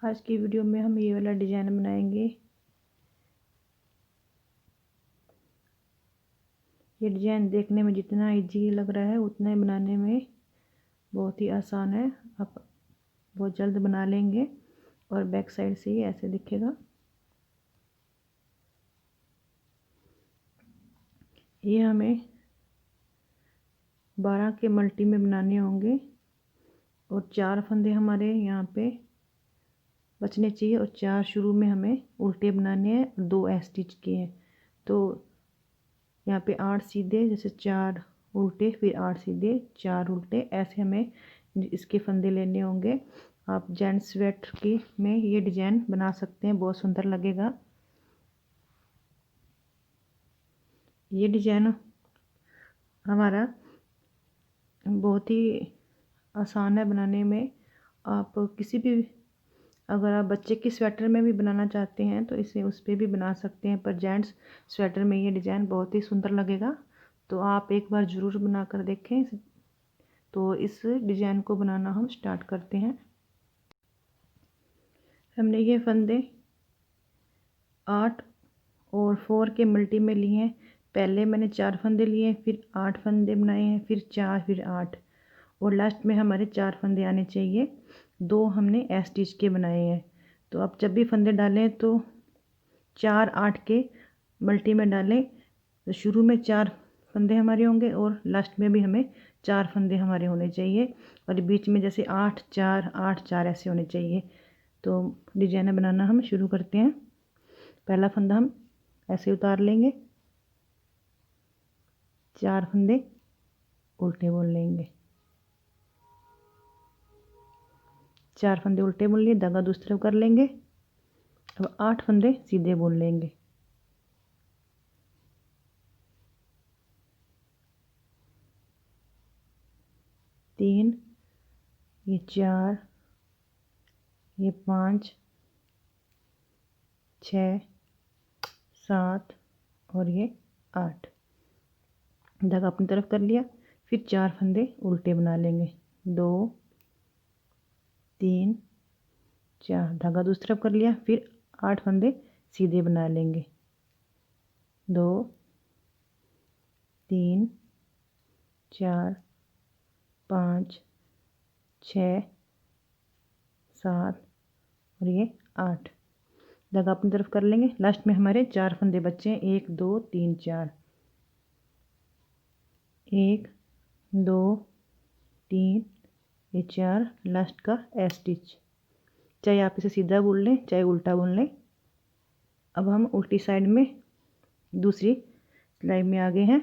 आज की वीडियो में हम ये वाला डिज़ाइन बनाएंगे। ये डिज़ाइन देखने में जितना इजी लग रहा है उतना ही बनाने में बहुत ही आसान है। आप बहुत जल्द बना लेंगे और बैक साइड से ही ऐसे दिखेगा। ये हमें 12 के मल्टी में बनाने होंगे और 4 फंदे हमारे यहाँ पे बचने चाहिए और 4 शुरू में हमें उल्टे बनाने हैं, 2 स्टिच किए हैं। तो यहाँ पे 8 सीधे, जैसे 4 उल्टे, फिर 8 सीधे, 4 उल्टे, ऐसे हमें इसके फंदे लेने होंगे। आप जेंट्स स्वेटर की में ये डिज़ाइन बना सकते हैं, बहुत सुंदर लगेगा। ये डिज़ाइन हमारा बहुत ही आसान है बनाने में। आप किसी भी, अगर आप बच्चे की स्वेटर में भी बनाना चाहते हैं तो इसे उस पर भी बना सकते हैं, पर जेंट्स स्वेटर में ये डिज़ाइन बहुत ही सुंदर लगेगा। तो आप एक बार ज़रूर बना कर देखें। तो इस डिज़ाइन को बनाना हम स्टार्ट करते हैं। हमने ये फंदे 8 और 4 के मल्टी में लिए हैं। पहले मैंने 4 फंदे लिए, फिर 8 फंदे बनाए हैं, फिर 4, फिर 8 और लास्ट में हमारे 4 फंदे आने चाहिए। 2 हमने स्टिच के बनाए हैं। तो आप जब भी फंदे डालें तो 4, 8 के मल्टी में डालें। तो शुरू में 4 फंदे हमारे होंगे और लास्ट में भी हमें 4 फंदे हमारे होने चाहिए और बीच में जैसे 8, 4, 8, 4 ऐसे होने चाहिए। तो डिजाइन बनाना हम शुरू करते हैं। पहला फंदा हम ऐसे उतार लेंगे, 4 फंदे उल्टे बुन लेंगे, 4 फंदे उल्टे बुन लिए, धागा दूसरी तरफ कर लेंगे। अब 8 फंदे सीधे बुन लेंगे। तीन, ये 4, ये 5, 6, 7 और ये 8। धागा अपनी तरफ कर लिया। फिर 4 फंदे उल्टे बना लेंगे, 2, 3, 4, धागा दूसरी तरफ कर लिया। फिर 8 फंदे सीधे बना लेंगे, 2, 3, 4, 5, 6, 7 और ये 8। धागा अपनी तरफ कर लेंगे। लास्ट में हमारे 4 फंदे बच्चे हैं, 1, 2, 3, 4, 1, 2, 3, ये 4, लास्ट का स्टिच। चाहे आप इसे सीधा बुन लें चाहे उल्टा बुन लें। अब हम उल्टी साइड में दूसरी सिलाई में आ गए हैं।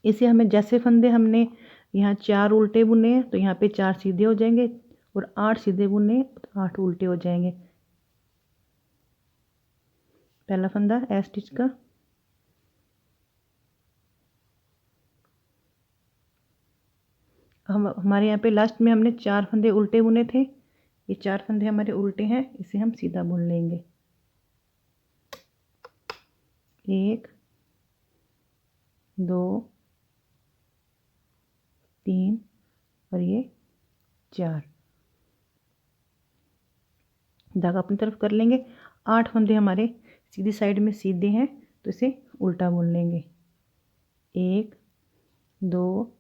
इसे हमें जैसे फंदे हमने यहाँ 4 उल्टे बुने हैं तो यहाँ पे 4 सीधे हो जाएंगे और 8 सीधे बुने तो 8 उल्टे हो जाएंगे। पहला फंदा स्टिच का, हमारे यहाँ पे लास्ट में हमने 4 फंदे उल्टे बुने थे। ये 4 फंदे हमारे उल्टे हैं, इसे हम सीधा बुन लेंगे। 1, 2, 3 और ये 4। धागा अपनी तरफ कर लेंगे। 8 फंदे हमारे सीधी साइड में सीधे हैं तो इसे उल्टा बुन लेंगे। 1, 2,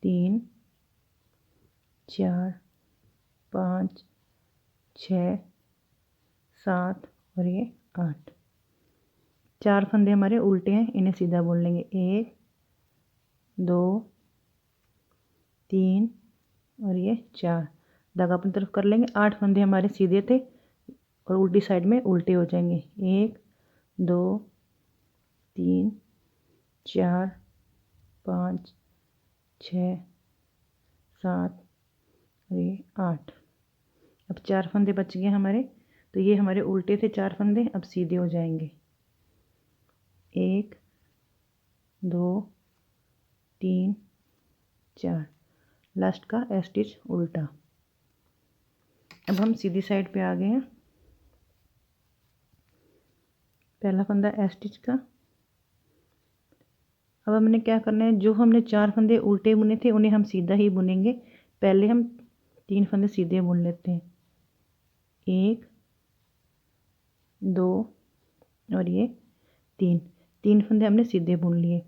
3, 4, 5, 6, 7 और ये 8। 4 फंदे हमारे उल्टे हैं, इन्हें सीधा बुन लेंगे। 1, 2, 3 और ये 4। धागा अपनी तरफ कर लेंगे। 8 फंदे हमारे सीधे थे और उल्टी साइड में उल्टे हो जाएंगे। 1, 2, 3, 4, 5, 6, 7 और ये 8। अब 4 फंदे बच गए हमारे, तो ये हमारे उल्टे थे 4 फंदे, अब सीधे हो जाएंगे। 1, 2, 3, 4, लास्ट का स्टिच उल्टा। अब हम सीधी साइड पे आ गए हैं। पहला फंदा स्टिच का। अब हमने क्या करना है, जो हमने 4 फंदे उल्टे बुने थे उन्हें हम सीधा ही बुनेंगे। पहले हम 3 फंदे सीधे बुन लेते हैं। 1 2 और ये 3 3 फंदे हमने सीधे बुन लिए।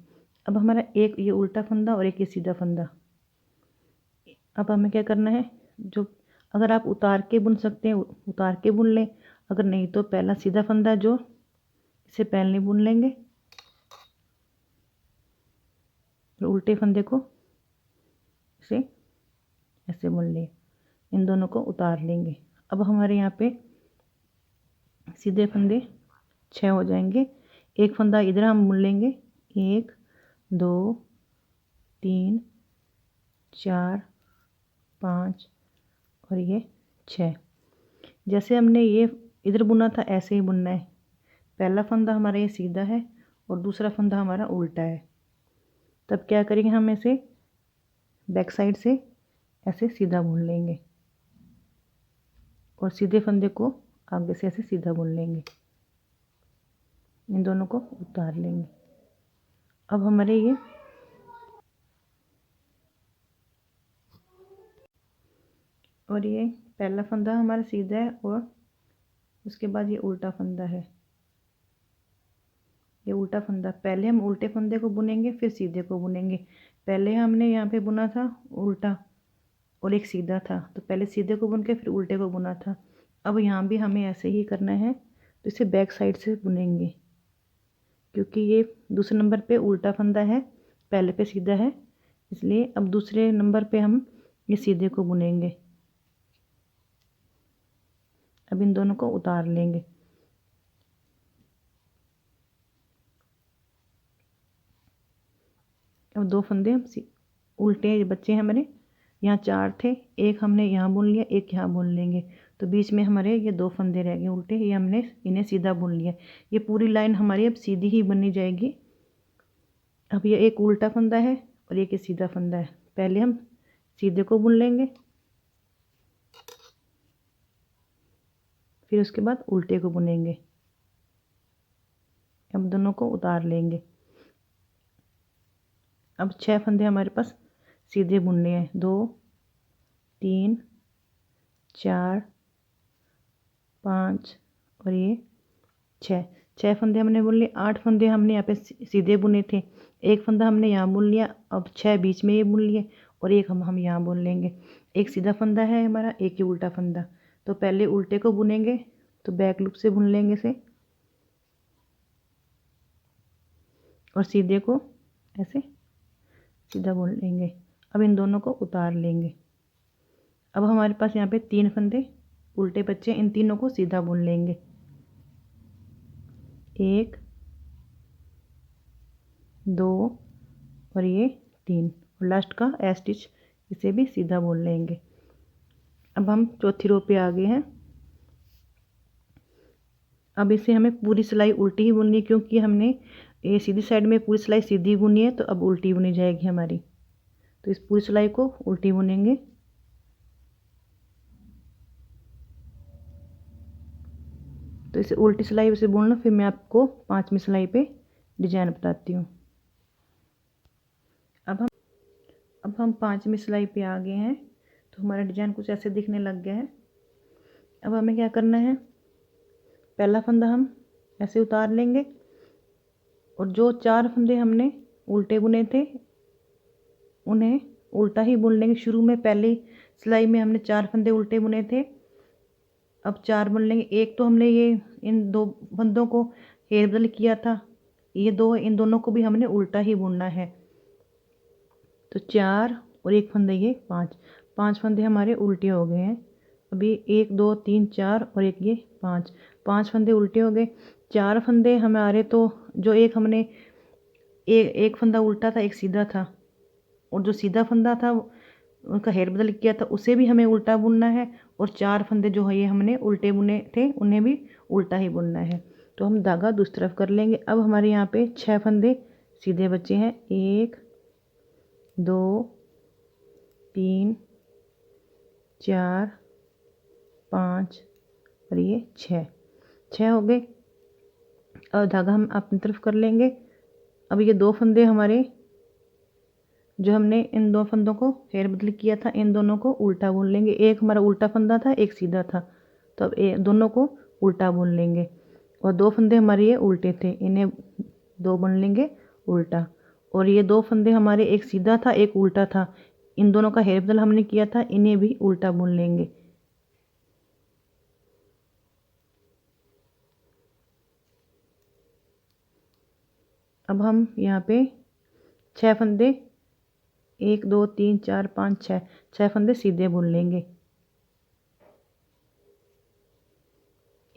अब हमारा एक ये उल्टा फंदा और एक ये सीधा फंदा। अब हमें क्या करना है, जो अगर आप उतार के बुन सकते हैं उतार के बुन लें, अगर नहीं तो पहला सीधा फंदा जो इसे पहले बुन लेंगे और उल्टे फंदे को इसे ऐसे बुन लें, इन दोनों को उतार लेंगे। अब हमारे यहाँ पे सीधे फंदे 6 हो जाएंगे। एक फंदा इधर हम बुन लेंगे, 1 2 3 4 5 और ये 6। जैसे हमने ये इधर बुना था ऐसे ही बुनना है। पहला फंदा हमारा ये सीधा है और दूसरा फंदा हमारा उल्टा है। तब क्या करेंगे, हम ऐसे बैक साइड से ऐसे सीधा बुन लेंगे और सीधे फंदे को आगे से ऐसे सीधा बुन लेंगे, इन दोनों को उतार लेंगे। अब हमारे ये और ये पहला फंदा हमारा सीधा है और उसके बाद ये उल्टा फंदा है। ये उल्टा फंदा, पहले हम उल्टे फंदे को बुनेंगे फिर सीधे को बुनेंगे। पहले हमने यहाँ पे बुना था उल्टा और एक सीधा था, तो पहले सीधे को बुन के फिर उल्टे को बुना था। अब यहाँ भी हमें ऐसे ही करना है, तो इसे बैक साइड से बुनेंगे क्योंकि ये दूसरे नंबर पे उल्टा फंदा है, पहले पे सीधा है, इसलिए अब दूसरे नंबर पे हम ये सीधे को बुनेंगे। अब इन दोनों को उतार लेंगे। अब दो फंदे हम उल्टे बच्चे हैं हमारे, यहाँ 4 थे, एक हमने यहाँ बुन लिया, एक यहाँ बुन लेंगे, तो बीच में हमारे ये 2 फंदे रह गए उल्टे, ये हमने इन्हें सीधा बुन लिया। ये पूरी लाइन हमारी अब सीधी ही बनी जाएगी। अब ये एक उल्टा फंदा है और एक सीधा फंदा है, पहले हम सीधे को बुन लेंगे फिर उसके बाद उल्टे को बुनेंगे। अब दोनों को उतार लेंगे। अब 6 फंदे हमारे पास सीधे बुनने हैं, 2 3 4 5 और ये 6 फंदे हमने बुन लिए। 8 फंदे हमने यहाँ पे सीधे बुने थे, एक फंदा हमने यहाँ बुन लिया। अब 6 बीच में ये बुन लिए और एक हम यहाँ बुन लेंगे। एक सीधा फंदा है हमारा, एक ही उल्टा फंदा, तो पहले उल्टे को बुनेंगे, तो बैक लूप से बुन लेंगे इसे और सीधे को ऐसे सीधा बुन लेंगे। अब इन दोनों को उतार लेंगे। अब हमारे पास यहाँ पे 3 फंदे उल्टे बच्चे, इन तीनों को सीधा बुन लेंगे, 1 2 और ये 3 और लास्ट का ए स्टिच इसे भी सीधा बुन लेंगे। अब हम चौथी रो पे आ गए हैं। अब इसे हमें पूरी सिलाई उल्टी ही बुननी है क्योंकि हमने ये सीधी साइड में पूरी सिलाई सीधी बुनी है, तो अब उल्टी बुनी जाएगी हमारी, तो इस पूरी सिलाई को उल्टी बुनेंगे। तो इसे उल्टी सिलाई से बुन लो, फिर मैं आपको 5वीं सिलाई पे डिजाइन बताती हूँ। अब हम 5वीं सिलाई पे आ गए हैं, तो हमारा डिजाइन कुछ ऐसे दिखने लग गया है। अब हमें क्या करना है, पहला फंदा हम ऐसे उतार लेंगे और जो 4 फंदे हमने उल्टे बुने थे उन्हें उल्टा ही बुन लेंगे। शुरू में पहली सिलाई में हमने 4 फंदे उल्टे बुने थे, अब 4 बुन लेंगे। एक तो हमने ये इन 2 फंदों को हेर बदल किया था, ये 2, इन दोनों को भी हमने उल्टा ही बुनना है। तो 4 और एक फंदे ये 5 फंदे हमारे उल्टे हो गए हैं। अभी 1 2 3 4 और एक ये 5 फंदे उल्टे हो गए। 4 फंदे हमारे, तो जो एक हमने एक फंदा उल्टा था एक सीधा था, और जो सीधा फंदा था उनका हेर बदल किया था उसे भी हमें उल्टा बुनना है, और 4 फंदे जो है ये हमने उल्टे बुने थे उन्हें भी उल्टा ही बुनना है। तो हम धागा दूसरी तरफ कर लेंगे। अब हमारे यहाँ पे 6 फंदे सीधे बचे हैं, 1 2 3 4 5 और ये 6 हो गए। अब धागा हम अपनी तरफ कर लेंगे। अब ये 2 फंदे हमारे जो हमने इन 2 फंदों को फेर बदल किया था, इन दोनों को उल्टा बुन लेंगे। एक हमारा उल्टा फंदा था एक सीधा था, तो अब दोनों को उल्टा बुन लेंगे। और 2 फंदे हमारे ये उल्टे थे, इन्हें 2 बुन लेंगे उल्टा। और ये 2 फंदे हमारे एक सीधा था एक उल्टा था, इन दोनों का हेर बदल हमने किया था, इन्हें भी उल्टा बुन लेंगे। अब हम यहाँ पे 6 फंदे 1 2 3 4 5 6 फंदे सीधे बुन लेंगे।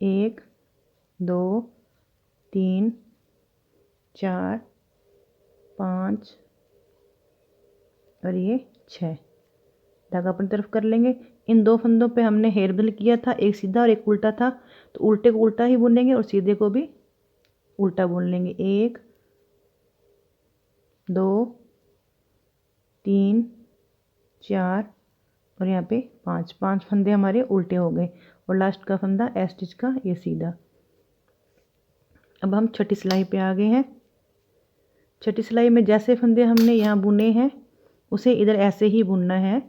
1 2 3 4 5 और ये 6। धागा अपनी तरफ कर लेंगे। इन 2 फंदों पे हमने हेर बदल किया था, एक सीधा और एक उल्टा था, तो उल्टे को उल्टा ही बुनेंगे और सीधे को भी उल्टा बुन लेंगे। 1 2 3 4 और यहाँ पे 5 फंदे हमारे उल्टे हो गए और लास्ट का फंदा ए स्टिच का ये सीधा। अब हम छठी सिलाई पे आ गए हैं। छठी सिलाई में जैसे फंदे हमने यहाँ बुने हैं उसे इधर ऐसे ही बुनना है।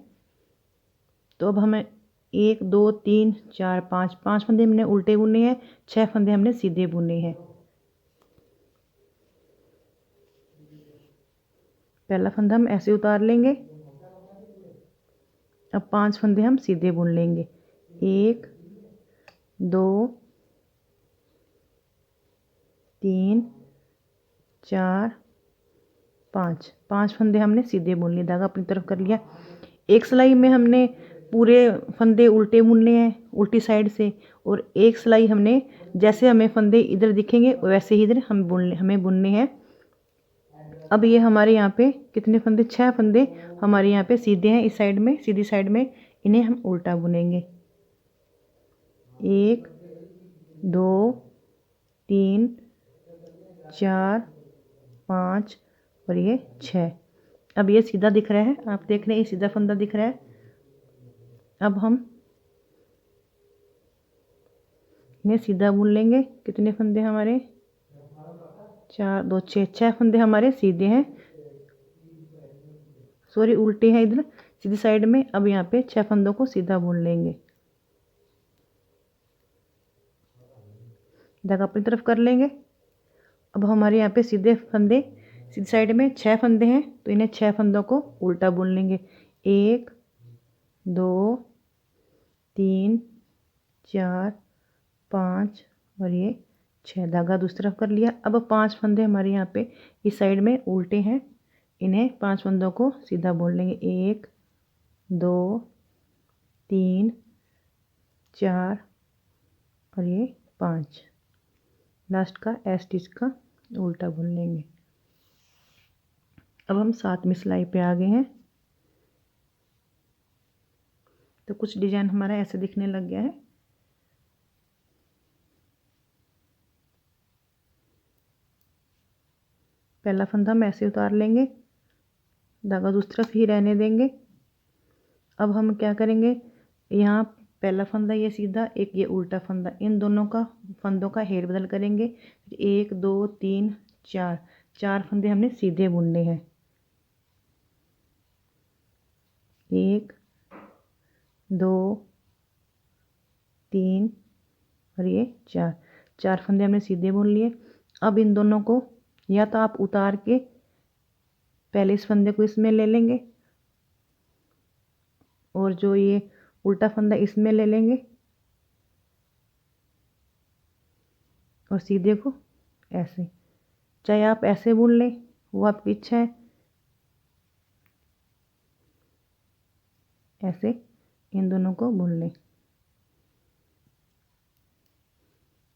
तो अब हमें 1 2 3 4 5 फंदे हमने उल्टे बुने हैं, 6 फंदे हमने सीधे बुने हैं। पहला फंदा हम ऐसे उतार लेंगे। अब 5 फंदे हम सीधे बुन लेंगे। 1 2 3 4 5 फंदे हमने सीधे बुन लिए, धागा अपनी तरफ कर लिया। एक सिलाई में हमने पूरे फंदे उल्टे बुनने हैं उल्टी साइड से, और एक सिलाई हमने जैसे हमें फंदे इधर दिखेंगे वैसे ही इधर हमें बुनने हैं। अब ये हमारे यहाँ पे कितने फंदे, 6 फंदे हमारे यहाँ पे सीधे हैं, इस साइड में सीधी साइड में, इन्हें हम उल्टा बुनेंगे। 1 2 3 4 5 और ये 6। अब ये सीधा दिख रहा है, आप देख रहे हैं ये सीधा फंदा दिख रहा है। अब हम इन्हें सीधा बुन लेंगे। कितने फंदे हमारे, 4 2 6 फंदे हमारे सीधे हैं, सॉरी उल्टे हैं इधर सीधी साइड में। अब यहाँ पे 6 फंदों को सीधा बुन लेंगे, धागा अपनी तरफ कर लेंगे। अब हमारे यहाँ पे सीधे फंदे सीधी साइड में 6 फंदे हैं, तो इन्हें 6 फंदों को उल्टा बुन लेंगे। 1 2 3 4 5 और ये 6, धागा दूसरी तरफ कर लिया। अब 5 फंदे हमारे यहाँ पे इस साइड में उल्टे हैं, इन्हें 5 फंदों को सीधा बुन लेंगे। 1 2 3 4 और ये 5, लास्ट का ए स्टिच का उल्टा बुन लेंगे। अब हम 7वीं सिलाई पे आ गए हैं। तो कुछ डिजाइन हमारा ऐसे दिखने लग गया है। पहला फंदा हम ऐसे उतार लेंगे, धागा दूसरी तरफ ही रहने देंगे। अब हम क्या करेंगे, यहाँ पहला फंदा ये सीधा, एक ये उल्टा फंदा, इन दोनों का फंदों का हेर बदल करेंगे। 1 2 3 4 फंदे हमने सीधे बुनने हैं। 1 2 3 और ये 4 फंदे हमने सीधे बुन लिए। अब इन दोनों को या तो आप उतार के पहले इस फंदे को इसमें ले लेंगे और जो ये उल्टा फंदा इसमें ले लेंगे और सीधे को ऐसे, चाहे आप ऐसे बुन लें वो आपकी इच्छा है, ऐसे इन दोनों को बुन लें।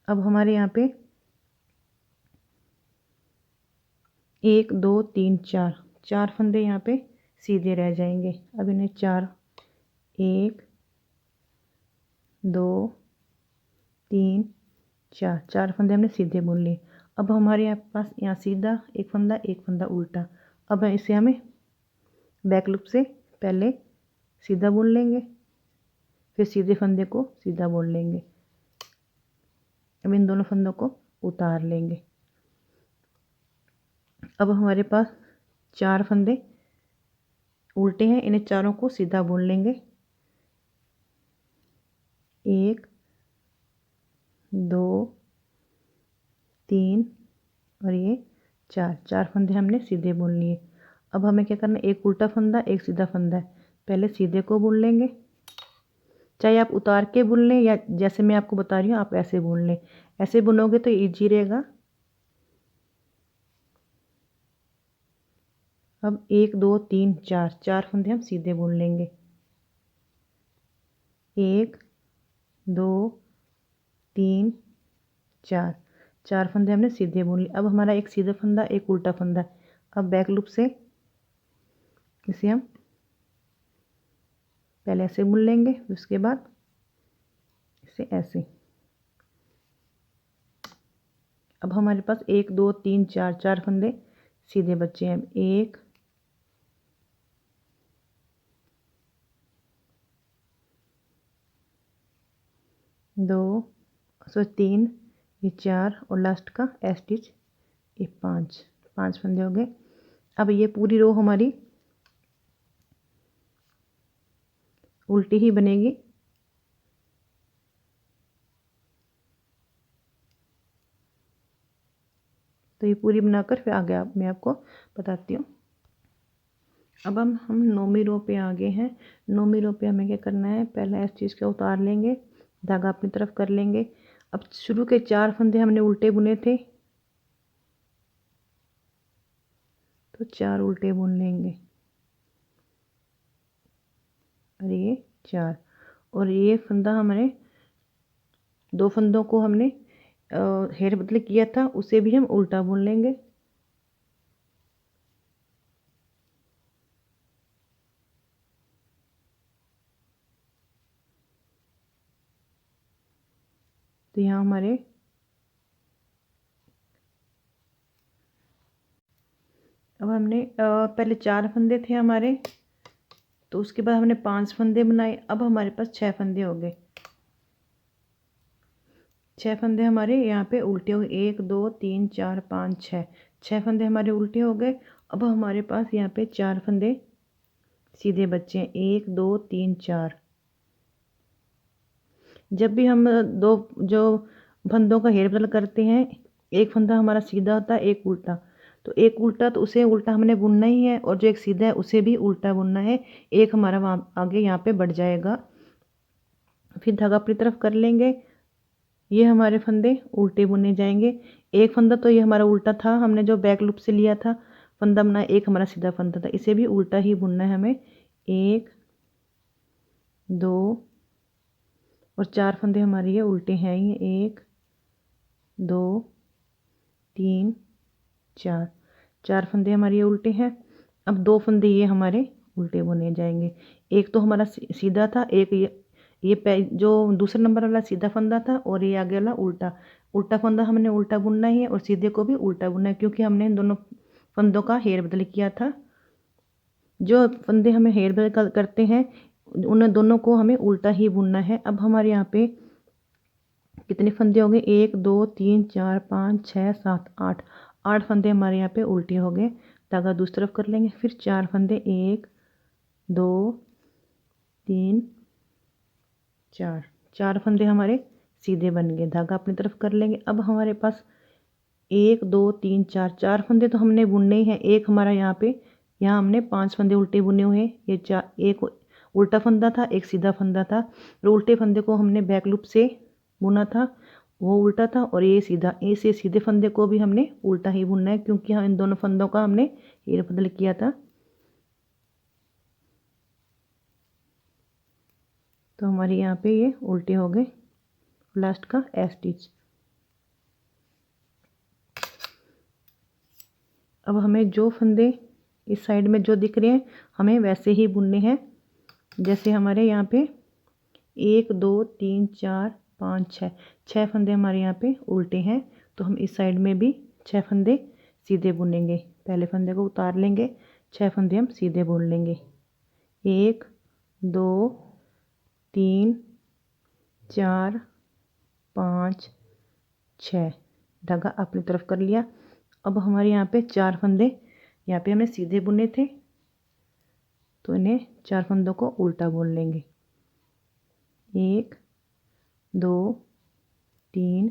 अब हमारे यहाँ पे 1 2 3 4 फंदे यहाँ पे सीधे रह जाएंगे। अब इन्हें 1 2 3 4 फंदे हमने सीधे बुन लिए। अब हमारे यहाँ पास यहाँ सीधा एक फंदा उल्टा। अब इसे हमें बैक लूप से पहले सीधा बुन लेंगे, फिर सीधे फंदे को सीधा बुन लेंगे। अब इन दोनों फंदों को उतार लेंगे। अब हमारे पास 4 फंदे उल्टे हैं, इन्हें चारों को सीधा बुन लेंगे। 1 2 3 और ये 4 फंदे हमने सीधे बुन लिए। अब हमें क्या करना है, एक उल्टा फंदा एक सीधा फंदा है। पहले सीधे को बुन लेंगे, चाहे आप उतार के बुन लें या जैसे मैं आपको बता रही हूँ आप ऐसे बुन लें। ऐसे बुनोगे तो ईजी रहेगा। अब 1 2 3 4 फंदे हम सीधे बुन लेंगे। 1 2 3 4 फंदे हमने सीधे बुन लिए। अब हमारा एक सीधा फंदा एक उल्टा फंदा। अब बैक लूप से इसे हम पहले ऐसे बुन लेंगे, उसके बाद इसे ऐसे। अब हमारे पास 1 2 3 4 फंदे सीधे बचे हैं। 1 2 3 ये 4 और लास्ट का ए स्टिच ये 5 फंदे हो गए। अब ये पूरी रो हमारी उल्टी ही बनेगी। तो ये पूरी बनाकर फिर आगे मैं आपको बताती हूँ। अब हम 9वीं रो पे आ गए हैं। 9वीं रो पे हमें क्या करना है, पहले इस चीज़ को उतार लेंगे, धागा अपनी तरफ कर लेंगे। अब शुरू के 4 फंदे हमने उल्टे बुने थे, तो 4 उल्टे बुन लेंगे और ये 4। और ये फंदा हमारे 2 फंदों को हमने हेर बदल किया था, उसे भी हम उल्टा बुन लेंगे। तो यहाँ हमारे अब हमने पहले 4 फंदे थे हमारे, तो उसके बाद हमने 5 फंदे बनाए। अब हमारे पास 6 फंदे हो गए। 6 फंदे हमारे यहाँ पे उल्टे हो गए। 1 2 3 4 5 6 फंदे हमारे उल्टे हो गए। अब हमारे पास यहाँ पे 4 फंदे सीधे बचे हैं। 1 2 3 4। जब भी हम दो जो फंदों का हेर बदल करते हैं, एक फंदा हमारा सीधा होता है एक उल्टा। तो एक उल्टा तो उसे उल्टा हमने बुनना ही है, और जो एक सीधा है उसे भी उल्टा बुनना है। एक हमारा वहाँ आगे यहाँ पे बढ़ जाएगा। फिर धागा अपनी तरफ कर लेंगे। ये हमारे फंदे उल्टे बुने जाएंगे। एक फंदा तो ये हमारा उल्टा था, हमने जो बैक लूप से लिया था फंदा बनाया। एक हमारा सीधा फंदा था, इसे भी उल्टा ही बुनना है हमें। 1 2 और 4 फंदे हमारे ये उल्टे हैं। ये 1 2 3 4 फंदे हमारे ये उल्टे हैं। अब 2 फंदे ये हमारे उल्टे बुने जाएंगे। एक तो हमारा सीधा था, एक ये जो दूसरा नंबर वाला सीधा फंदा था, और ये आगे वाला उल्टा। उल्टा फंदा हमने उल्टा बुनना ही है, और सीधे को भी उल्टा बुनना है, क्योंकि हमने इन दोनों फंदों का हेर बदल किया था। जो फंदे हमें हेर बदल करते हैं उन दोनों को हमें उल्टा ही बुनना है। अब हमारे यहाँ पे कितने फंदे हो गए, 1 2 3 4 5 6 7 8 फंदे हमारे यहाँ पे उल्टे हो गए। धागा दूसरी तरफ कर लेंगे। फिर 4 फंदे 1 2 3 4 फंदे हमारे सीधे बन गए। धागा अपनी तरफ कर लेंगे। अब हमारे पास 1 2 3 4 फंदे तो हमने बुनने ही हैं। एक हमारा यहाँ हमने 5 फंदे उल्टे बुने हुए हैं। ये एक उल्टा फंदा था, एक सीधा फंदा था। और उल्टे फंदे को हमने बैक लूप से बुना था, वो उल्टा था। और ये सीधा, इसे सीधे फंदे को भी हमने उल्टा ही बुनना है, क्योंकि हम इन दोनों फंदों का हमने हेर बदल किया था। तो हमारे यहाँ पे ये उल्टे हो गए। लास्ट का ए स्टिच। अब हमें जो फंदे इस साइड में जो दिख रहे हैं हमें वैसे ही बुनने हैं, जैसे हमारे यहाँ पे 1 2 3 4 5 6 फंदे हमारे यहाँ पे उल्टे हैं। तो हम इस साइड में भी 6 फंदे सीधे बुनेंगे। पहले फंदे को उतार लेंगे, 6 फंदे हम सीधे बुन लेंगे। 1 2 3 4 5 6। धागा अपनी तरफ कर लिया। अब हमारे यहाँ पे 4 फंदे यहाँ पे हमने सीधे बुने थे, तो इन्हें 4 फंदों को उल्टा बुन लेंगे। 1 2 3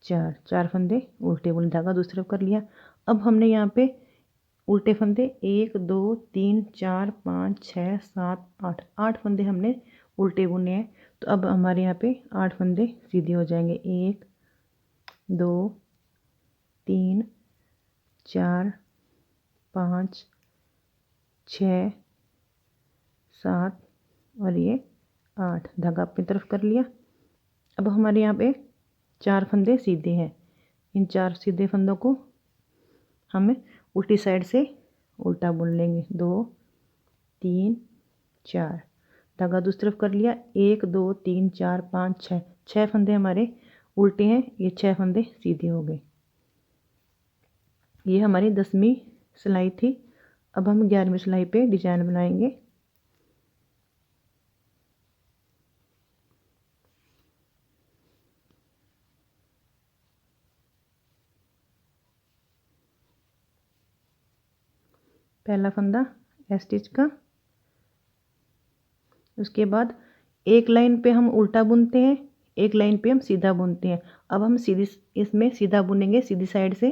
4, 4 फंदे उल्टे बुन, धागा दूसरी तरफ कर लिया। अब हमने यहाँ पे उल्टे फंदे 1 2 3 4 5 6 7 8, 8 फंदे हमने उल्टे बुने हैं। तो अब हमारे यहाँ पे 8 फंदे सीधे हो जाएंगे। 1 2 3 4 5 6 7 और ये 8, धागा अपनी तरफ कर लिया। अब हमारे यहाँ पे 4 फंदे सीधे हैं। इन 4 सीधे फंदों को हमें उल्टी साइड से उल्टा बुन लेंगे। 2 3 4, धागा दूसरी तरफ कर लिया। 1 2 3 4 5 6, 6 फंदे हमारे उल्टे हैं, ये 6 फंदे सीधे हो गए। ये हमारी 10वीं सिलाई थी। अब हम 11वीं सिलाई पे डिजाइन बनाएंगे। पहला फंदा स्टिच का, उसके बाद एक लाइन पे हम उल्टा बुनते हैं, एक लाइन पे हम सीधा बुनते हैं। अब हम सीधी इसमें सीधा बुनेंगे सीधी साइड से,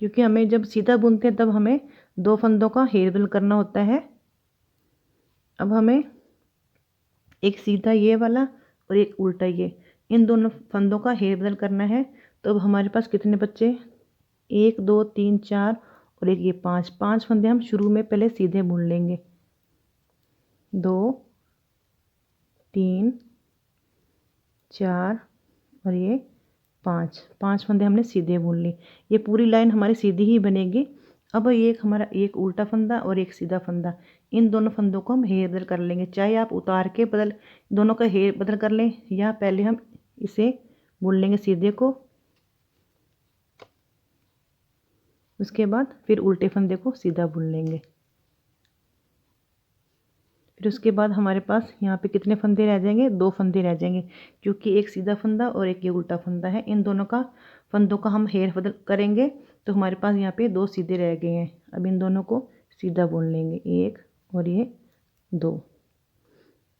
क्योंकि हमें जब सीधा बुनते हैं तब हमें 2 फंदों का हेरबदल करना होता है। अब हमें एक सीधा ये वाला और एक उल्टा ये, इन दोनों फंदों का हेरबदल करना है। तो अब हमारे पास कितने बच्चे, 1 2 3 4 और एक ये 5, 5 फंदे हम शुरू में पहले सीधे बुन लेंगे। 2 3 4 और ये 5, 5 फंदे हमने सीधे बुन ली। ये पूरी लाइन हमारी सीधी ही बनेगी। अब ये हमारा एक उल्टा फंदा और एक सीधा फंदा, इन दोनों फंदों को हम हेर बदल कर लेंगे। चाहे आप उतार के बदल दोनों का हेर बदल कर लें, या पहले हम इसे बुन लेंगे सीधे को, उसके बाद फिर उल्टे फंदे को सीधा बुन लेंगे। फिर उसके बाद हमारे पास यहाँ पे कितने फंदे रह जाएंगे, 2 फंदे रह जाएंगे, क्योंकि एक सीधा फंदा और एक ये उल्टा फंदा है। इन दोनों का फंदों का हम हेर बदल करेंगे तो हमारे पास यहाँ पे 2 सीधे रह गए हैं। अब इन दोनों को सीधा बुन लेंगे, 1 और ये 2।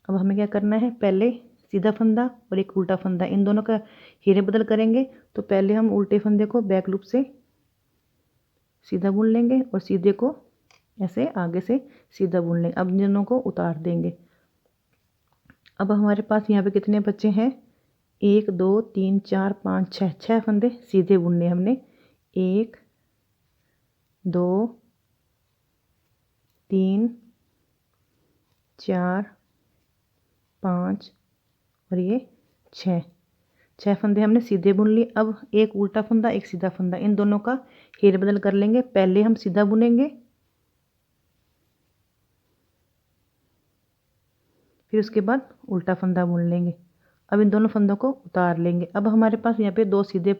अब हमें क्या करना है, पहले सीधा फंदा और एक उल्टा फंदा, इन दोनों का हेर बदल करेंगे। तो पहले हम उल्टे फंदे को बैक लूप से सीधा बुन लेंगे और सीधे को ऐसे आगे से सीधा बुन लेंगे। अब इन दोनों को उतार देंगे। अब हमारे पास यहाँ पे कितने बच्चे हैं, 1 2 3 4 5 6, 6 फंदे सीधे बुनने हमने। 1 2 3 4 5 और ये 6, 6 फंदे हमने सीधे बुन लिए। अब एक उल्टा फंदा एक सीधा फंदा, इन दोनों का हेर बदल कर लेंगे। पहले हम सीधा बुनेंगे, फिर उसके बाद उल्टा फंदा बुन लेंगे। अब इन दोनों फंदों को उतार लेंगे। अब हमारे पास यहाँ पे 2 सीधे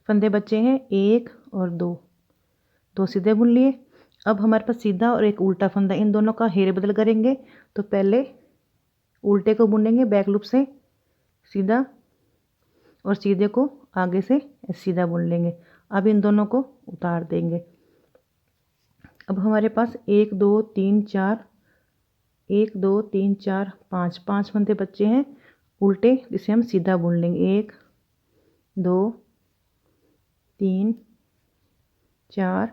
फंदे बचे हैं, 1 और 2, 2 सीधे बुन लिए। अब हमारे पास सीधा और एक उल्टा फंदा, इन दोनों का हेर बदल करेंगे। तो पहले उल्टे को बुनेंगे बैक लूप से सीधा, और सीधे को आगे से सीधा बुन लेंगे। अब इन दोनों को उतार देंगे। अब हमारे पास 1 2 3 4, 1 2 3 4 5, 5 फंदे बच्चे हैं उल्टे, जिसे हम सीधा बुन लेंगे। 1 2 3 4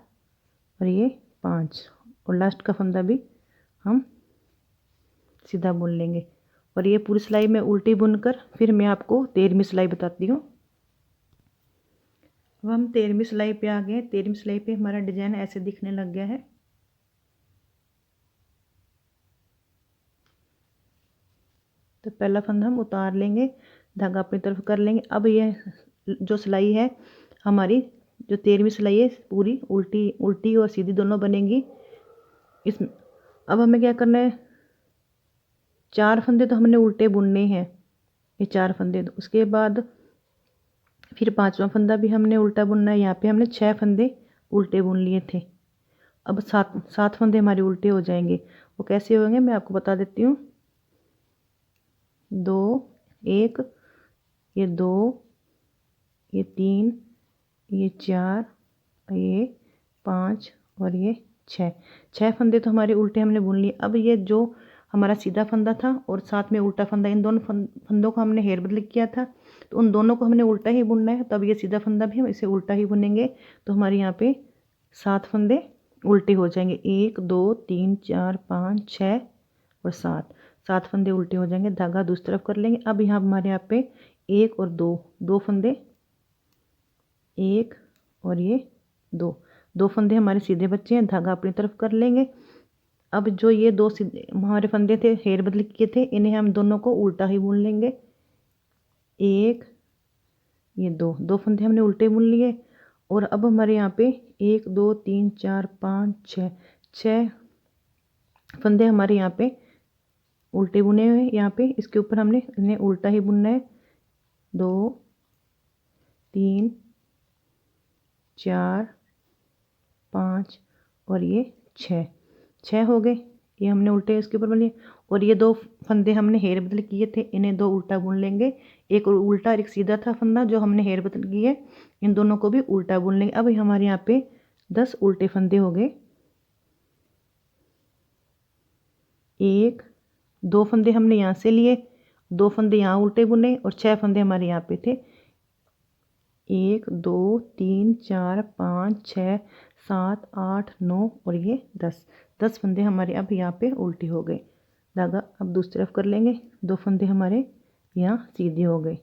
और ये 5, और लास्ट का फंदा भी हम सीधा बुन लेंगे। और ये पूरी सिलाई में उल्टी बुनकर फिर मैं आपको 13वीं सिलाई बताती हूँ। अब हम 13वीं सिलाई पे आ गए। 13वीं सिलाई पे हमारा डिजाइन ऐसे दिखने लग गया है। तो पहला फंदा हम उतार लेंगे, धागा अपनी तरफ कर लेंगे। अब ये जो सिलाई है हमारी, जो 13वीं सिलाई है, पूरी उल्टी उल्टी और सीधी दोनों बनेंगी। इस अब हमें क्या करना है, 4 फंदे तो हमने उल्टे बुनने हैं, ये 4 फंदे। तो उसके बाद फिर 5वां फंदा भी हमने उल्टा बुनना है। यहाँ पे हमने 6 फंदे उल्टे बुन लिए थे। अब 7 फंदे हमारे उल्टे हो जाएंगे। वो कैसे होंगे मैं आपको बता देती हूँ। 2 1, ये 2, ये 3, ये 4, ये 5 और ये 6, 6 फंदे तो हमारे उल्टे हमने बुन लिए। अब ये जो हमारा सीधा फंदा था और साथ में उल्टा फंदा, इन दोनों फंदों को हमने हेयर बदल किया था, तो उन दोनों को हमने उल्टा ही बुनना है। तब ये सीधा फंदा भी हम इसे उल्टा ही बुनेंगे, तो हमारे यहाँ पे 7 फंदे उल्टे हो जाएंगे। 1 2 3 4 5 6 और 7 फंदे उल्टे हो जाएंगे। धागा दूसरी तरफ कर लेंगे। अब यहाँ हमारे यहाँ पे 1 और 2 फंदे, 1 और ये 2 फंदे हमारे सीधे बच्चे हैं। धागा अपनी तरफ कर लेंगे। अब जो ये 2 सीधे हमारे फंदे थे हेयर बदल किए थे, इन्हें हम दोनों को उल्टा ही बुन लेंगे। 1 ये 2 फंदे हमने उल्टे बुन लिए। और अब हमारे यहाँ पे 1 2 3 4 5 6 फंदे हमारे यहाँ पे उल्टे बुने हुए। यहाँ पे इसके ऊपर हमने इन्हें उल्टा ही बुनना है। 2 3 4 5 और ये 6 हो गए। ये हमने उल्टे इसके ऊपर बुन लिए। और ये 2 फंदे हमने हेयर बदल किए थे, इन्हें 2 उल्टा बुन लेंगे। एक उल्टा और एक सीधा था फंदा जो हमने हेयर बदल किए, इन दोनों को भी उल्टा बुन लेंगे। अब हमारे यहाँ पे 10 उल्टे फंदे हो गए। 1 2 फंदे हमने यहाँ से लिए, 2 फंदे यहाँ उल्टे बुने और 6 फंदे हमारे यहाँ पे थे। 1 2 3 4 5 6 7 8 9 और ये 10 फंदे हमारे अब यहाँ पे उल्टे हो गए। धागा अब दूसरी तरफ कर लेंगे। 2 फंदे हमारे यहाँ सीधे हो गए,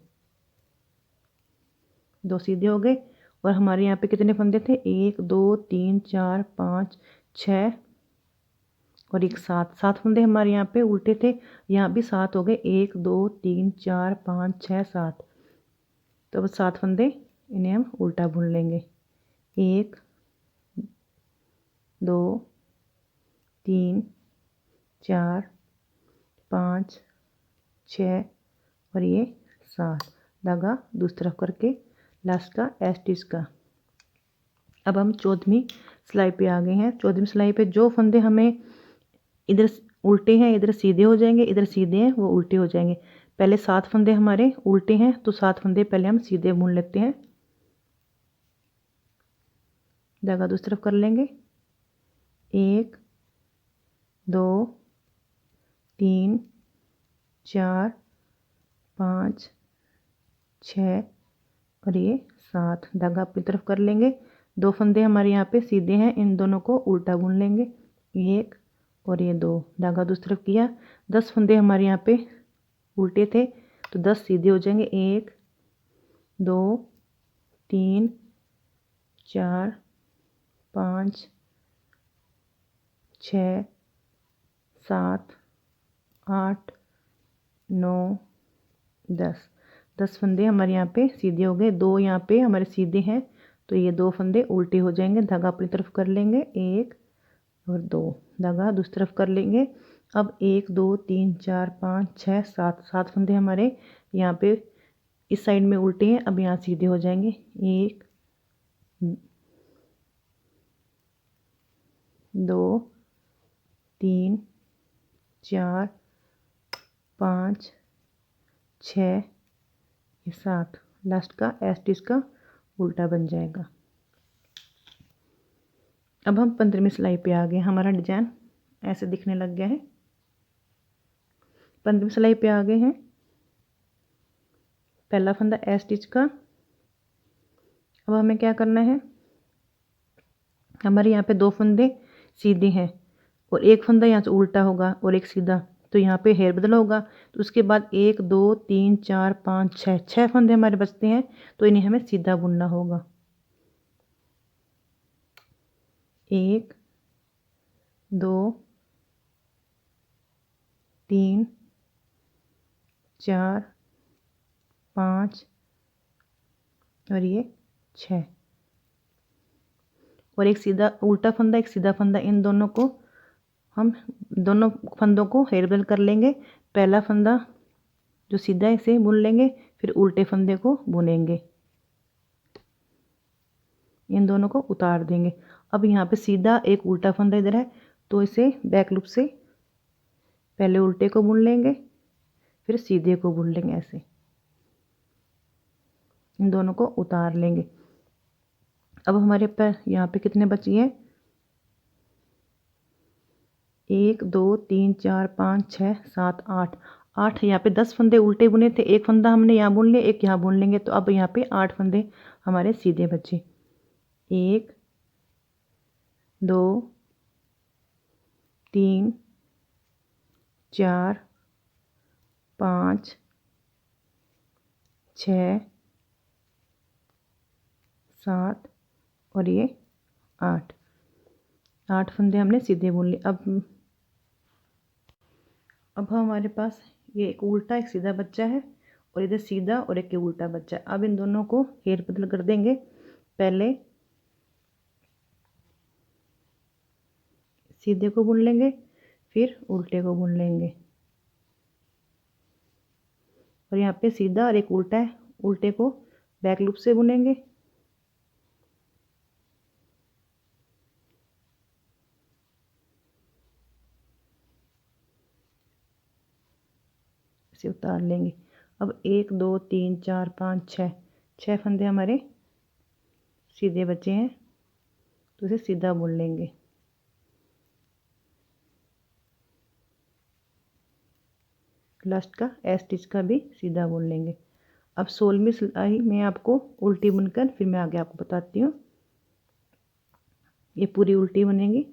2 सीधे हो गए। और हमारे यहाँ पे कितने फंदे थे? 1 2 3 4 5 6 और एक 7 फंदे हमारे यहाँ पे उल्टे थे, यहाँ भी 7 हो गए। 1 2 3 4 5 6 7। तो अब 7 फंदे इन्हें हम उल्टा बुन लेंगे। 1 2 3 4 5 6 और ये 7। धागा दूसरी तरफ करके लास्ट का स्टिच का। अब हम 14वीं सिलाई पे आ गए हैं। 14वीं सिलाई पे जो फंदे हमें इधर उल्टे हैं इधर सीधे हो जाएंगे, इधर सीधे हैं वो उल्टे हो जाएंगे। पहले 7 फंदे हमारे उल्टे हैं, तो 7 फंदे पहले हम सीधे बुन लेते हैं। धागा दूसरी तरफ कर लेंगे। 1 2 3 4 5 6 और ये 7। धागा अपनी तरफ कर लेंगे। 2 फंदे हमारे यहाँ पे सीधे हैं, इन दोनों को उल्टा बुन लेंगे। 1 और ये 2। धागा दूसरी तरफ किया। 10 फंदे हमारे यहाँ पे उल्टे थे, तो 10 सीधे हो जाएंगे। 1 2 3 4 5 6 7 8 9 10 फंदे हमारे यहाँ पे सीधे हो गए। 2 यहाँ पे हमारे सीधे हैं, तो ये 2 फंदे उल्टे हो जाएंगे। धागा अपनी तरफ कर लेंगे। 1 और 2। धागा दूसरी तरफ कर लेंगे। अब 1 2 3 4 5 6 7 फंदे हमारे यहाँ पे इस साइड में उल्टे हैं, अब यहाँ सीधे हो जाएंगे। 1 2 3 4 5 6 7। लास्ट का स्टिच का उल्टा बन जाएगा। अब हम 15वीं सिलाई पे आ गए। हमारा डिजाइन ऐसे दिखने लग गया है। 15वीं सिलाई पे आ गए हैं। पहला फंदा स्टिच का। अब हमें क्या करना है? हमारे यहाँ पे 2 फंदे सीधे हैं और एक फंदा यहाँ से उल्टा होगा और एक सीधा, तो यहाँ पे हेयर बदल होगा। तो उसके बाद 1 2 3 4 5 6 फंदे हमारे बचते हैं, तो इन्हें हमें सीधा बुनना होगा। 1 2 3 4 5 और ये 6 और एक सीधा उल्टा फंदा एक सीधा फंदा, इन दोनों को हम दोनों फंदों को हेयर बदल कर लेंगे। पहला फंदा जो सीधा है इसे बुन लेंगे, फिर उल्टे फंदे को बुनेंगे, इन दोनों को उतार देंगे। अब यहाँ पे सीधा एक उल्टा फंदा इधर है, तो इसे बैक लूप से पहले उल्टे को बुन लेंगे, फिर सीधे को बुन लेंगे। ऐसे इन दोनों को उतार लेंगे। अब हमारे पर यहाँ पे कितने बची हैं? 1 2 3 4 5 6 7 8 8 यहाँ पे 10 फंदे उल्टे बुने थे, एक फंदा हमने यहाँ बुन लिया, एक यहाँ बुन लेंगे, तो अब यहाँ पे 8 फंदे हमारे सीधे बचे। 1 2 3 4 5 6 7 और ये 8 8 फंदे हमने सीधे बुन लिए। अब हमारे पास ये एक उल्टा एक सीधा बच्चा है और इधर सीधा और एक उल्टा बच्चा है। अब इन दोनों को फेर बदल कर देंगे। पहले सीधे को बुन लेंगे, फिर उल्टे को बुन लेंगे, और यहाँ पे सीधा और एक उल्टा है, उल्टे को बैक लूप से बुनेंगे। इसे उतार लेंगे। अब 1 2 3 4 5 6 फंदे हमारे सीधे बचे हैं, तो इसे सीधा बुन लेंगे। लास्ट का ए स्टिच का भी सीधा बुन लेंगे। अब 16वीं सिलाई मैं आपको उल्टी बुनकर फिर मैं आगे आपको बताती हूँ। ये पूरी उल्टी बनेगी।